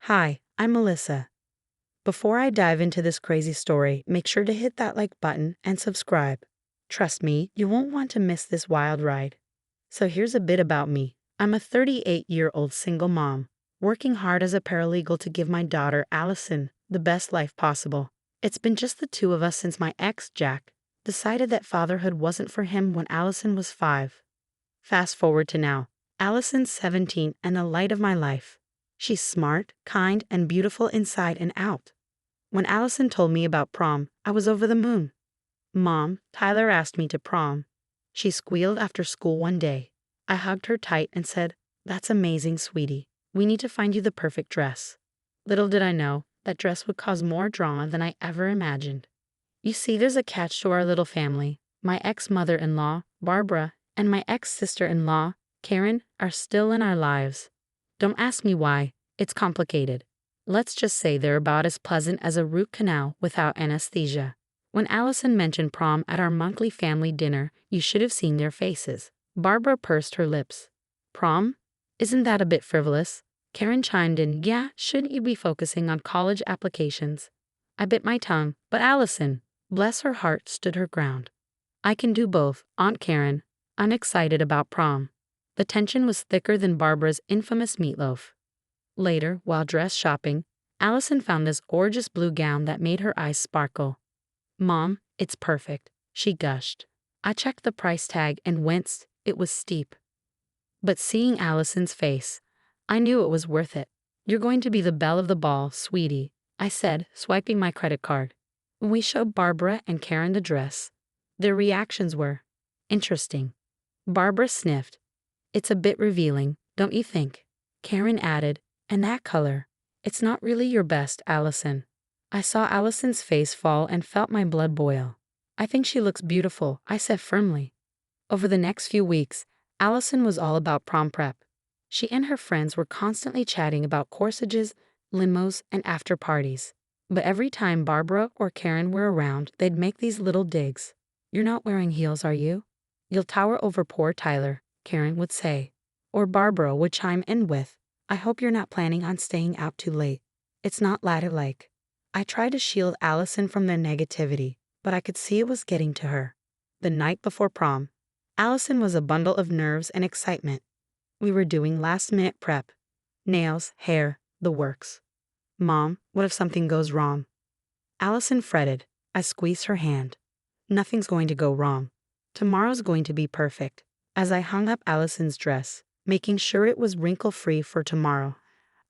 Hi, I'm Melissa. Before I dive into this crazy story, make sure to hit that like button and subscribe. Trust me, you won't want to miss this wild ride. So here's a bit about me. I'm a 38-year-old single mom, working hard as a paralegal to give my daughter, Allison, the best life possible. It's been just the two of us since my ex, Jack, decided that fatherhood wasn't for him when Allison was 5. Fast forward to now. Allison's 17 and the light of my life. She's smart, kind, and beautiful inside and out. When Allison told me about prom, I was over the moon. Mom, Tyler asked me to prom. She squealed after school one day. I hugged her tight and said, "That's amazing, sweetie. We need to find you the perfect dress." Little did I know, that dress would cause more drama than I ever imagined. You see, there's a catch to our little family. My ex-mother-in-law, Barbara, and my ex-sister-in-law, Karen, are still in our lives. Don't ask me why. It's complicated. Let's just say they're about as pleasant as a root canal without anesthesia. When Allison mentioned prom at our monthly family dinner, you should have seen their faces. Barbara pursed her lips. Prom? Isn't that a bit frivolous? Karen chimed in, "Yeah, shouldn't you be focusing on college applications?" I bit my tongue, but Allison, bless her heart, stood her ground. "I can do both, Aunt Karen. I'm excited about prom." The tension was thicker than Barbara's infamous meatloaf. Later, while dress shopping, Allison found this gorgeous blue gown that made her eyes sparkle. "Mom, it's perfect," she gushed. I checked the price tag and winced. It was steep. But seeing Allison's face, I knew it was worth it. "You're going to be the belle of the ball, sweetie," I said, swiping my credit card. When we showed Barbara and Karen the dress, their reactions were interesting. Barbara sniffed. "It's a bit revealing, don't you think?" Karen added, "And that color. It's not really your best, Allison." I saw Allison's face fall and felt my blood boil. "I think she looks beautiful," I said firmly. Over the next few weeks, Allison was all about prom prep. She and her friends were constantly chatting about corsages, limos, and after parties. But every time Barbara or Karen were around, they'd make these little digs. "You're not wearing heels, are you? You'll tower over poor Tyler," Karen would say. Or Barbara would chime in with, "I hope you're not planning on staying out too late. It's not ladylike." I tried to shield Allison from their negativity, but I could see it was getting to her. The night before prom, Allison was a bundle of nerves and excitement. We were doing last-minute prep. Nails, hair, the works. "Mom, what if something goes wrong?" Allison fretted. I squeezed her hand. "Nothing's going to go wrong. Tomorrow's going to be perfect." As I hung up Allison's dress, making sure it was wrinkle-free for tomorrow,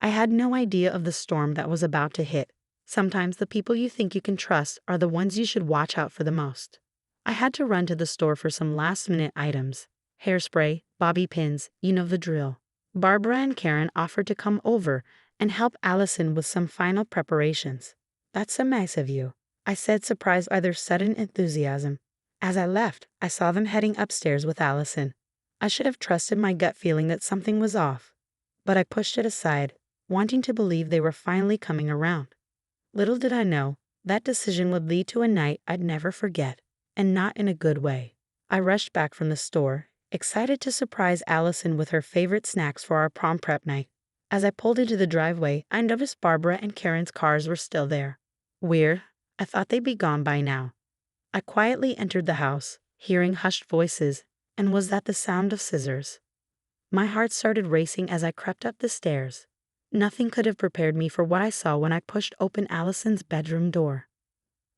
I had no idea of the storm that was about to hit. Sometimes the people you think you can trust are the ones you should watch out for the most. I had to run to the store for some last-minute items. Hairspray, bobby pins, you know the drill. Barbara and Karen offered to come over and help Allison with some final preparations. "That's so nice of you," I said, surprised by their sudden enthusiasm. As I left, I saw them heading upstairs with Allison. I should have trusted my gut feeling that something was off, but I pushed it aside, wanting to believe they were finally coming around. Little did I know, that decision would lead to a night I'd never forget, and not in a good way. I rushed back from the store, excited to surprise Allison with her favorite snacks for our prom prep night. As I pulled into the driveway, I noticed Barbara and Karen's cars were still there. Weird. I thought they'd be gone by now. I quietly entered the house, hearing hushed voices, and was that the sound of scissors? My heart started racing as I crept up the stairs. Nothing could have prepared me for what I saw when I pushed open Allison's bedroom door.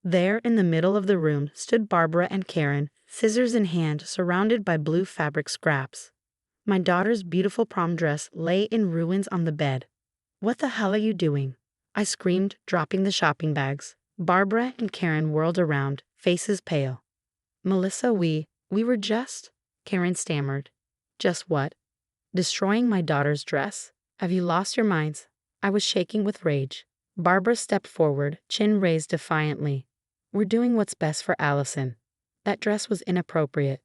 There, in the middle of the room, stood Barbara and Karen, scissors in hand, surrounded by blue fabric scraps. My daughter's beautiful prom dress lay in ruins on the bed. "What the hell are you doing?" I screamed, dropping the shopping bags. Barbara and Karen whirled around, faces pale. "Melissa, we were just," Karen stammered. "Just what?" "Destroying my daughter's dress? Have you lost your minds?" I was shaking with rage. Barbara stepped forward, chin raised defiantly. "We're doing what's best for Allison. That dress was inappropriate."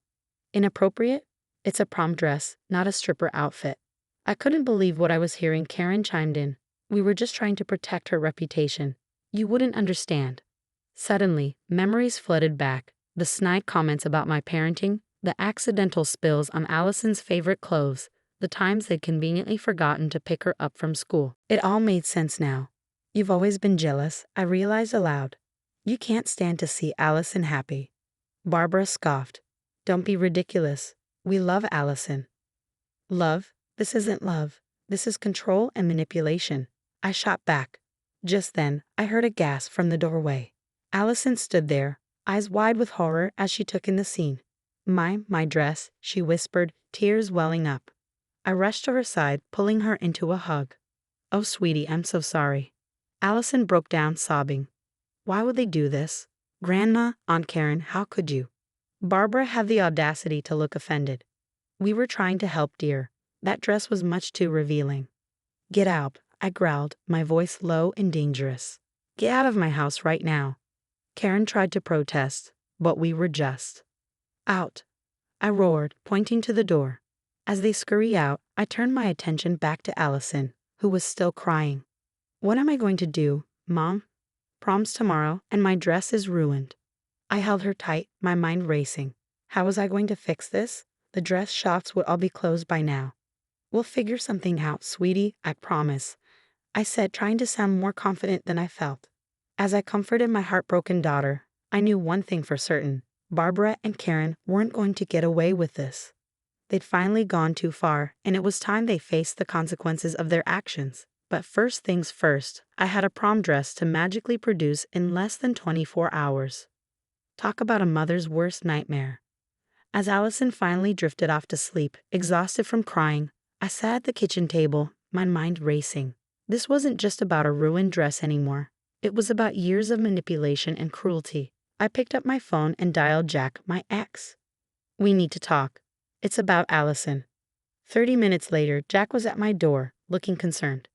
"Inappropriate? It's a prom dress, not a stripper outfit." I couldn't believe what I was hearing. Karen chimed in. "We were just trying to protect her reputation. You wouldn't understand." Suddenly, memories flooded back. The snide comments about my parenting, the accidental spills on Allison's favorite clothes, the times they'd conveniently forgotten to pick her up from school. It all made sense now. You've always been jealous, I realized aloud. You can't stand to see Allison happy. Barbara scoffed. Don't be ridiculous. We love Allison. Love? This isn't love. This is control and manipulation. I shot back. Just then, I heard a gasp from the doorway. Allison stood there, eyes wide with horror as she took in the scene. My dress, she whispered, tears welling up. I rushed to her side, pulling her into a hug. Oh, sweetie, I'm so sorry. Allison broke down, sobbing. Why would they do this? Grandma, Aunt Karen, how could you? Barbara had the audacity to look offended. We were trying to help, dear. That dress was much too revealing. Get out, I growled, my voice low and dangerous. Get out of my house right now. Karen tried to protest, but we were just. Out, I roared, pointing to the door. As they scurried out, I turned my attention back to Allison, who was still crying. What am I going to do, Mom? Prom's tomorrow, and my dress is ruined. I held her tight, my mind racing. How was I going to fix this? The dress shops would all be closed by now. We'll figure something out, sweetie, I promise, I said, trying to sound more confident than I felt. As I comforted my heartbroken daughter, I knew one thing for certain. Barbara and Karen weren't going to get away with this. They'd finally gone too far, and it was time they faced the consequences of their actions. But first things first, I had a prom dress to magically produce in less than 24 hours. Talk about a mother's worst nightmare. As Allison finally drifted off to sleep, exhausted from crying, I sat at the kitchen table, my mind racing. This wasn't just about a ruined dress anymore. It was about years of manipulation and cruelty. I picked up my phone and dialed Jack, my ex. We need to talk. It's about Allison. 30 minutes later, Jack was at my door, looking concerned.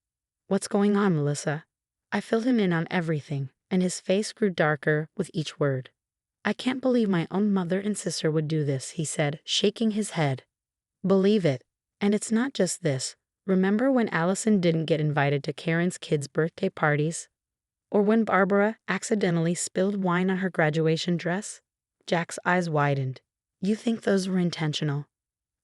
What's going on, Melissa? I filled him in on everything, and his face grew darker with each word. I can't believe my own mother and sister would do this, he said, shaking his head. Believe it. And it's not just this. Remember when Allison didn't get invited to Karen's kids' birthday parties? Or when Barbara accidentally spilled wine on her graduation dress? Jack's eyes widened. You think those were intentional?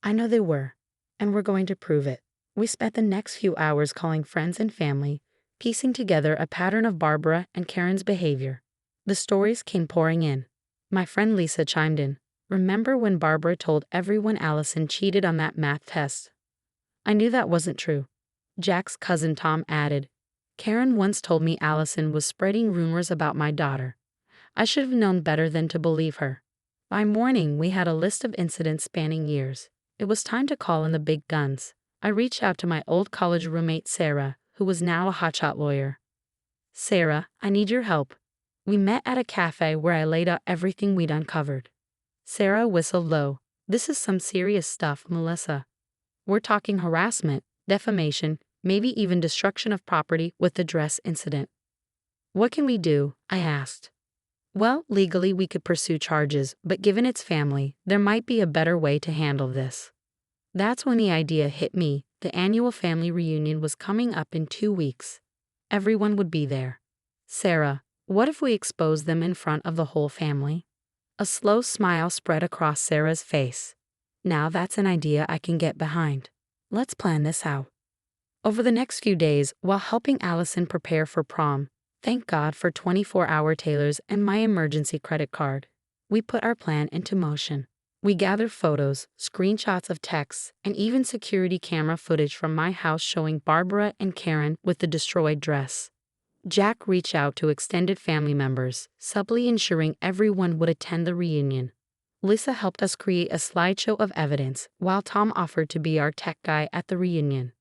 I know they were, and we're going to prove it. We spent the next few hours calling friends and family, piecing together a pattern of Barbara and Karen's behavior. The stories came pouring in. My friend Lisa chimed in. Remember when Barbara told everyone Allison cheated on that math test? I knew that wasn't true. Jack's cousin Tom added, Karen once told me Allison was spreading rumors about my daughter. I should have known better than to believe her. By morning, we had a list of incidents spanning years. It was time to call in the big guns. I reached out to my old college roommate Sarah, who was now a hotshot lawyer. Sarah, I need your help. We met at a cafe where I laid out everything we'd uncovered. Sarah whistled low. This is some serious stuff, Melissa. We're talking harassment, defamation, maybe even destruction of property with the dress incident. What can we do? I asked. Well, legally we could pursue charges, but given its family, there might be a better way to handle this. That's when the idea hit me. The annual family reunion was coming up in 2 weeks. Everyone would be there. Sarah, what if we expose them in front of the whole family? A slow smile spread across Sarah's face. Now that's an idea I can get behind. Let's plan this out. Over the next few days, while helping Allison prepare for prom, thank God for 24-hour tailors and my emergency credit card, we put our plan into motion. We gathered photos, screenshots of texts, and even security camera footage from my house showing Barbara and Karen with the destroyed dress. Jack reached out to extended family members, subtly ensuring everyone would attend the reunion. Lisa helped us create a slideshow of evidence, while Tom offered to be our tech guy at the reunion.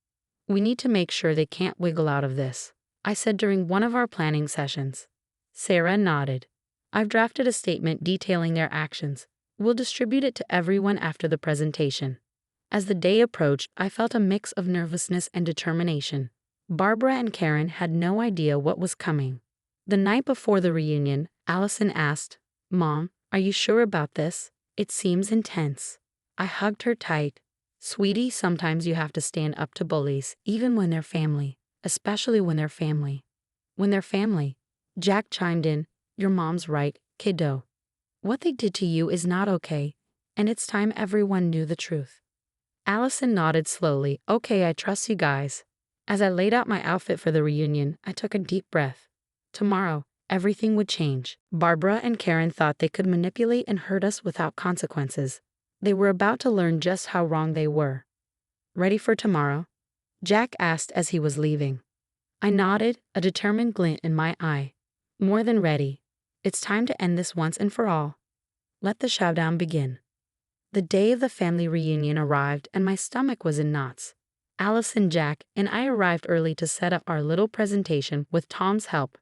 We need to make sure they can't wiggle out of this, I said during one of our planning sessions. Sarah nodded. I've drafted a statement detailing their actions. We'll distribute it to everyone after the presentation. As the day approached, I felt a mix of nervousness and determination. Barbara and Karen had no idea what was coming. The night before the reunion, Allison asked, Mom, are you sure about this? It seems intense. I hugged her tight. Sweetie, sometimes you have to stand up to bullies, even when they're family, especially when they're family. When they're family. Jack chimed in, your mom's right, kiddo. What they did to you is not okay, and it's time everyone knew the truth. Allison nodded slowly. Okay, I trust you guys. As I laid out my outfit for the reunion, I took a deep breath. Tomorrow, everything would change. Barbara and Karen thought they could manipulate and hurt us without consequences. They were about to learn just how wrong they were. Ready for tomorrow? Jack asked as he was leaving. I nodded, a determined glint in my eye. More than ready. It's time to end this once and for all. Let the showdown begin. The day of the family reunion arrived and my stomach was in knots. Allison, Jack, and I arrived early to set up our little presentation with Tom's help.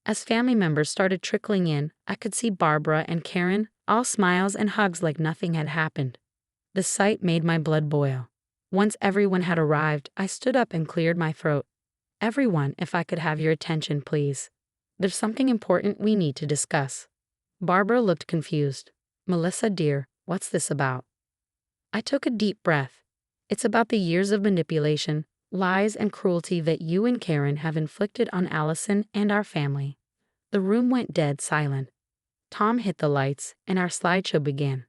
As family members started trickling in, I could see Barbara and Karen, all smiles and hugs like nothing had happened. The sight made my blood boil. Once everyone had arrived, I stood up and cleared my throat. Everyone, if I could have your attention, please. There's something important we need to discuss. Barbara looked confused. Melissa, dear, what's this about? I took a deep breath. It's about the years of manipulation, lies, and cruelty that you and Karen have inflicted on Allison and our family. The room went dead silent. Tom hit the lights, and our slideshow began.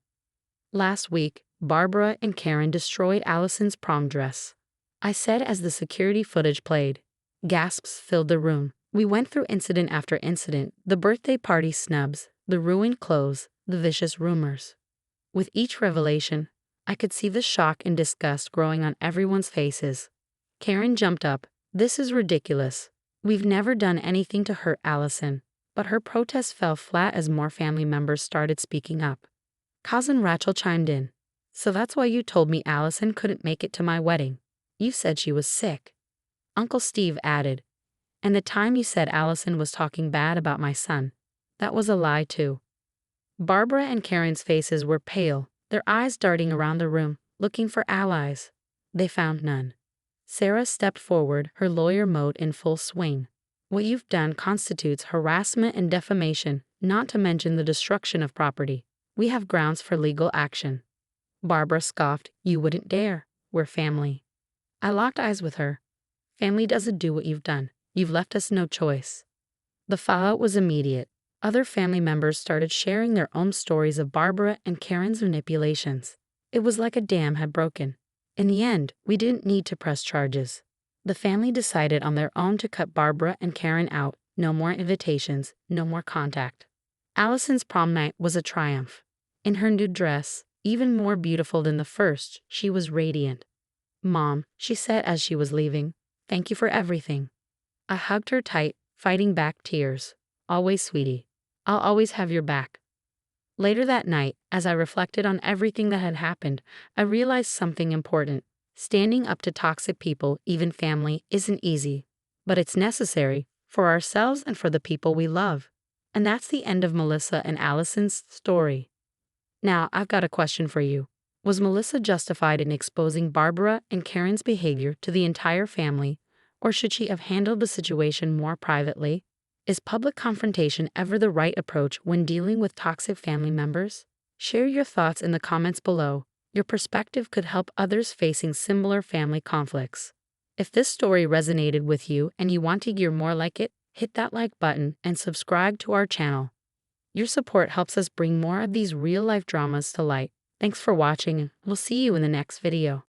Last week, Barbara and Karen destroyed Allison's prom dress. I said as the security footage played. Gasps filled the room. We went through incident after incident, the birthday party snubs, the ruined clothes, the vicious rumors. With each revelation, I could see the shock and disgust growing on everyone's faces. Karen jumped up. This is ridiculous. We've never done anything to hurt Allison. But her protest fell flat as more family members started speaking up. Cousin Rachel chimed in. So that's why you told me Allison couldn't make it to my wedding. You said she was sick. Uncle Steve added. And the time you said Allison was talking bad about my son. That was a lie too. Barbara and Karen's faces were pale, their eyes darting around the room, looking for allies. They found none. Sarah stepped forward, her lawyer mode in full swing. What you've done constitutes harassment and defamation, not to mention the destruction of property. We have grounds for legal action. Barbara scoffed. You wouldn't dare. We're family. I locked eyes with her. Family doesn't do what you've done. You've left us no choice. The fallout was immediate. Other family members started sharing their own stories of Barbara and Karen's manipulations. It was like a dam had broken. In the end, we didn't need to press charges. The family decided on their own to cut Barbara and Karen out. No more invitations, no more contact. Allison's prom night was a triumph. In her new dress, even more beautiful than the first, she was radiant. Mom, she said as she was leaving, thank you for everything. I hugged her tight, fighting back tears. Always, sweetie. I'll always have your back. Later that night, as I reflected on everything that had happened, I realized something important. Standing up to toxic people, even family, isn't easy. But it's necessary, for ourselves and for the people we love. And that's the end of Melissa and Allison's story. Now, I've got a question for you. Was Melissa justified in exposing Barbara and Karen's behavior to the entire family, or should she have handled the situation more privately? Is public confrontation ever the right approach when dealing with toxic family members? Share your thoughts in the comments below. Your perspective could help others facing similar family conflicts. If this story resonated with you and you want to hear more like it, hit that like button and subscribe to our channel. Your support helps us bring more of these real-life dramas to light. Thanks for watching. We'll see you in the next video.